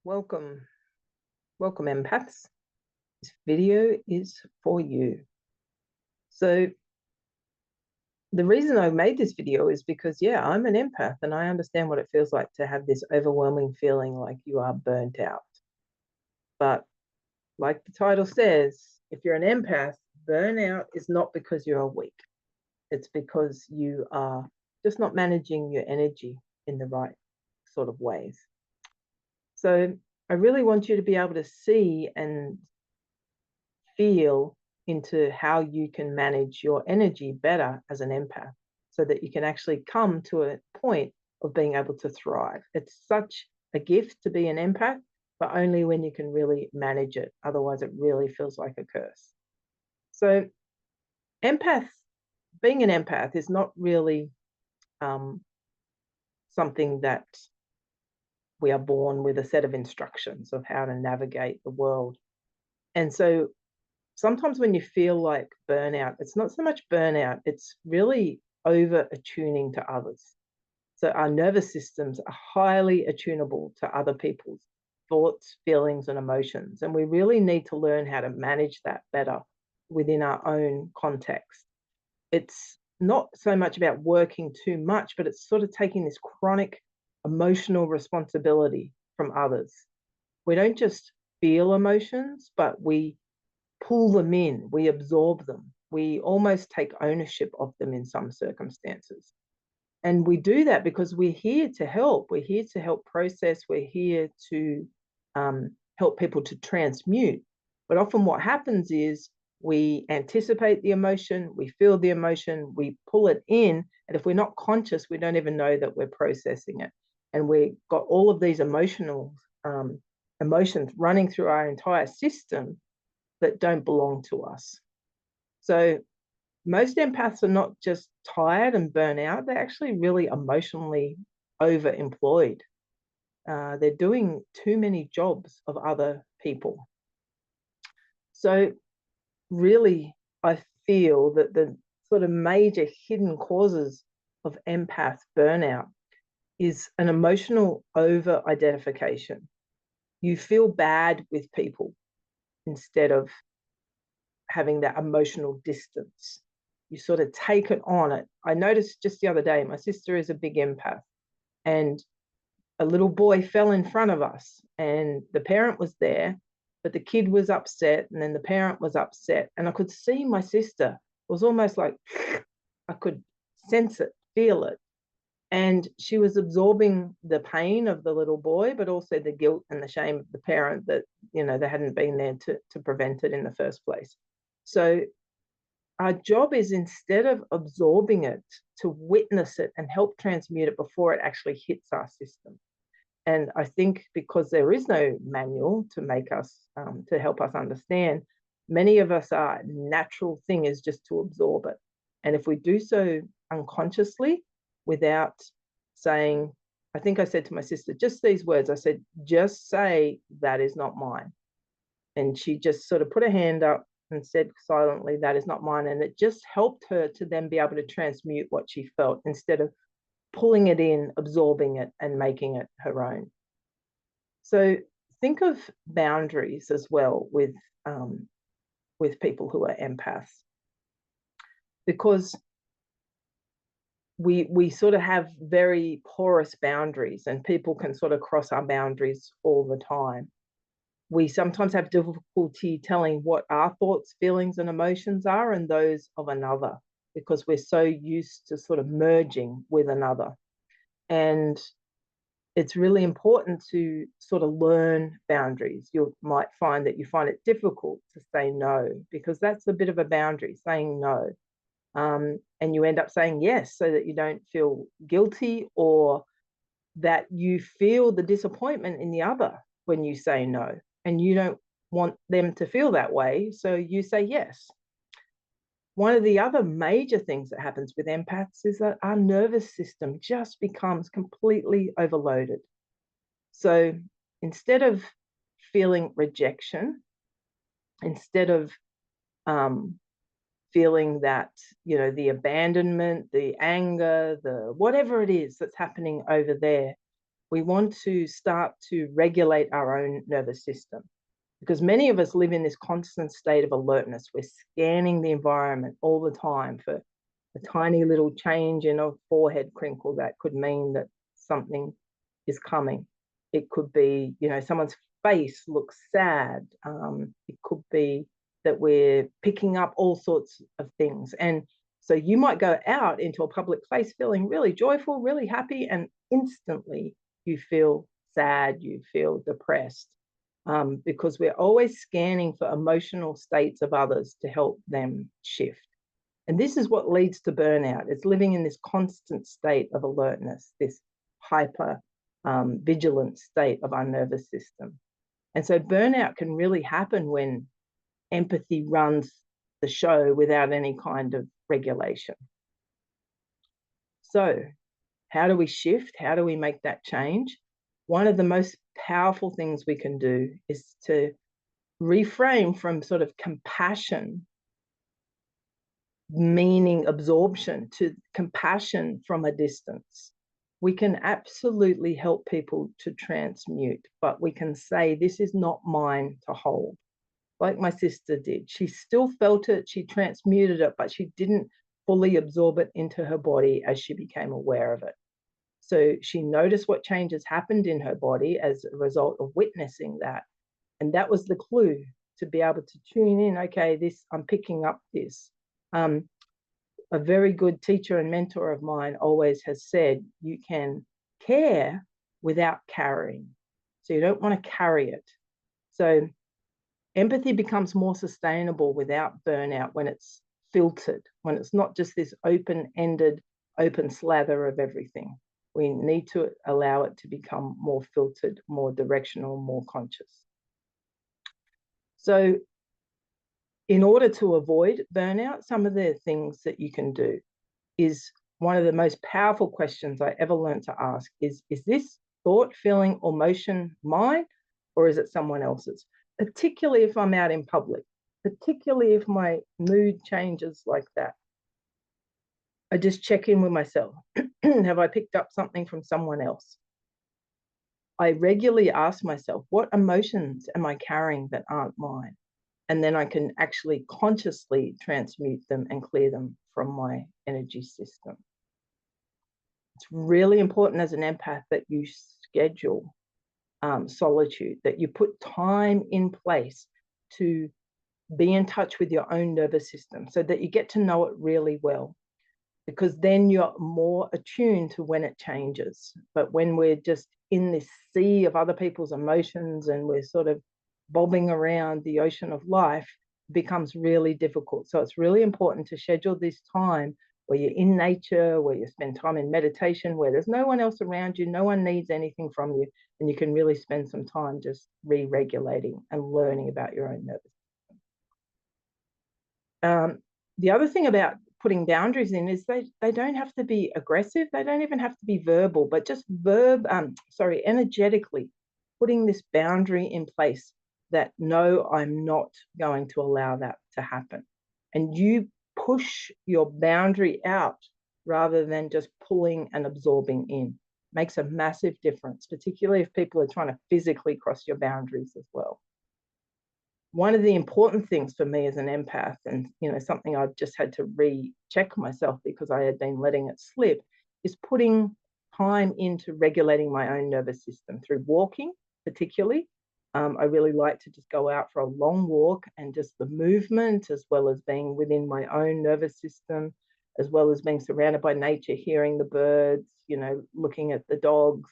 Welcome, welcome empaths. This video is for you. So the reason I made this video is because, yeah, I'm an empath and I understand what it feels like to have this overwhelming feeling like you are burnt out. But like the title says, if you're an empath, burnout is not because you're weak. It's because you are just not managing your energy in the right sort of ways. So I really want you to be able to see and feel into how you can manage your energy better as an empath so that you can actually come to a point of being able to thrive. It's such a gift to be an empath, but only when you can really manage it. Otherwise, it really feels like a curse. So, empath, being an empath is not really something that we are born with a set of instructions of how to navigate the world. And so sometimes when you feel like burnout, it's not so much burnout, it's really over attuning to others. So our nervous systems are highly attunable to other people's thoughts, feelings, and emotions. And we really need to learn how to manage that better within our own context. It's not so much about working too much, but it's sort of taking this chronic emotional responsibility from others. We don't just feel emotions, but we pull them in, we absorb them, we almost take ownership of them in some circumstances. And we do that because we're here to help. We're here to help process. We're here to help people to transmute. But often what happens is we anticipate the emotion, we feel the emotion, we pull it in. And if we're not conscious, we don't even know that we're processing it. And we've got all of these emotions running through our entire system that don't belong to us. So most empaths are not just tired and burnt out, they're actually really emotionally overemployed. They're doing too many jobs of other people. So really, I feel that the sort of major hidden causes of empath burnout is an emotional over-identification. You feel bad with people instead of having that emotional distance. You sort of take it on it. I noticed just the other day, my sister is a big empath, and a little boy fell in front of us, and the parent was there, but the kid was upset, and then the parent was upset. And I could see my sister. It was almost like I could sense it, feel it. And she was absorbing the pain of the little boy, but also the guilt and the shame of the parent that, they hadn't been there to prevent it in the first place. So our job is, instead of absorbing it, to witness it and help transmute it before it actually hits our system. And I think because there is no manual to make us, to help us understand, many of us, our natural thing is just to absorb it. And if we do so unconsciously without saying, I think I said to my sister, just these words, I said, just say, that is not mine. And she just sort of put her hand up and said silently, that is not mine. And it just helped her to then be able to transmute what she felt instead of pulling it in, absorbing it, and making it her own. So think of boundaries as well with people who are empaths, because we sort of have very porous boundaries, and people can sort of cross our boundaries all the time. We sometimes have difficulty telling what our thoughts, feelings, and emotions are and those of another, because we're so used to sort of merging with another. And it's really important to sort of learn boundaries. You might find that you find it difficult to say no, because that's a bit of a boundary, saying no. And you end up saying yes so that you don't feel guilty, or that you feel the disappointment in the other when you say no, and you don't want them to feel that way, so you say yes. One of the other major things that happens with empaths is that our nervous system just becomes completely overloaded. So instead of feeling rejection, instead of feeling that, the abandonment, the anger, the whatever it is that's happening over there, we want to start to regulate our own nervous system, because many of us live in this constant state of alertness. We're scanning the environment all the time for a tiny little change in a forehead crinkle that could mean that something is coming. It could be, someone's face looks sad. It could be that we're picking up all sorts of things. And so you might go out into a public place feeling really joyful, really happy, and instantly you feel sad, you feel depressed, because we're always scanning for emotional states of others to help them shift. And this is what leads to burnout. It's living in this constant state of alertness, this hyper vigilant state of our nervous system. And so burnout can really happen when empathy runs the show without any kind of regulation. So how do we shift? How do we make that change? One of the most powerful things we can do is to reframe from sort of compassion, meaning absorption, to compassion from a distance. We can absolutely help people to transmute, but we can say, this is not mine to hold. Like my sister did. She still felt it, she transmuted it, but she didn't fully absorb it into her body as she became aware of it. So she noticed what changes happened in her body as a result of witnessing that. And that was the clue to be able to tune in. Okay, I'm picking up this. A very good teacher and mentor of mine always has said, you can care without carrying. So you don't want to carry it. So empathy becomes more sustainable without burnout when it's filtered, when it's not just this open-ended, open slather of everything. We need to allow it to become more filtered, more directional, more conscious. So in order to avoid burnout, some of the things that you can do is, one of the most powerful questions I ever learned to ask is this thought, feeling, or motion mine, or is it someone else's? Particularly if I'm out in public, particularly if my mood changes like that. I just check in with myself. Have I picked up something from someone else? I regularly ask myself, what emotions am I carrying that aren't mine? And then I can actually consciously transmute them and clear them from my energy system. It's really important as an empath that you schedule solitude, that you put time in place to be in touch with your own nervous system so that you get to know it really well, because then you're more attuned to when it changes. But when we're just in this sea of other people's emotions and we're sort of bobbing around the ocean of life, it becomes really difficult. So it's really important to schedule this time where you're in nature, where you spend time in meditation, where there's no one else around you, no one needs anything from you, and you can really spend some time just re-regulating and learning about your own nervous system. The other thing about putting boundaries in is they don't have to be aggressive. They don't even have to be verbal, but just energetically putting this boundary in place that, no, I'm not going to allow that to happen. And you push your boundary out rather than just pulling and absorbing in. Makes a massive difference, particularly if people are trying to physically cross your boundaries as well. One of the important things for me as an empath, and something I've just had to recheck myself because I had been letting it slip, is putting time into regulating my own nervous system through walking, particularly. I really like to just go out for a long walk, and just the movement, as well as being within my own nervous system, as well as being surrounded by nature, hearing the birds, looking at the dogs,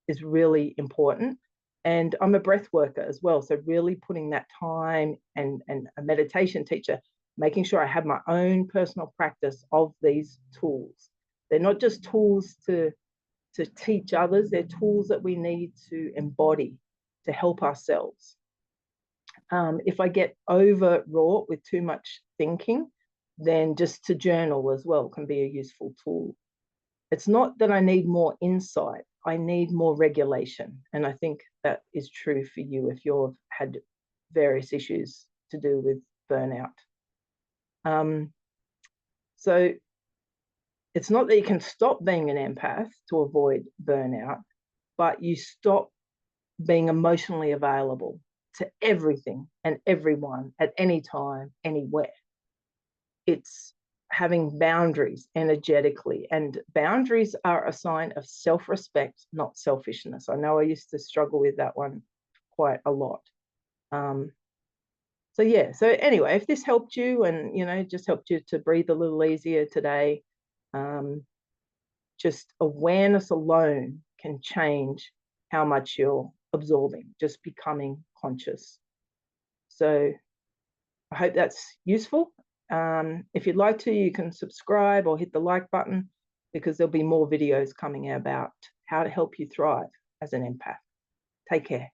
is really important. And I'm a breath worker as well. So really putting that time, and a meditation teacher, making sure I have my own personal practice of these tools. They're not just tools to teach others, they're tools that we need to embody to help ourselves. If I get overwrought with too much thinking, then just to journal as well can be a useful tool. It's not that I need more insight, I need more regulation. And I think that is true for you if you've had various issues to do with burnout. So it's not that you can stop being an empath to avoid burnout, but you stop being emotionally available to everything and everyone at any time, anywhere. It's having boundaries energetically, and boundaries are a sign of self-respect, not selfishness. I know I used to struggle with that one quite a lot. So yeah, so anyway, if this helped you and, just helped you to breathe a little easier today, just awareness alone can change how much you're absorbing, just becoming conscious. So I hope that's useful. If you'd like to, you can subscribe or hit the like button, because there'll be more videos coming about how to help you thrive as an empath. Take care.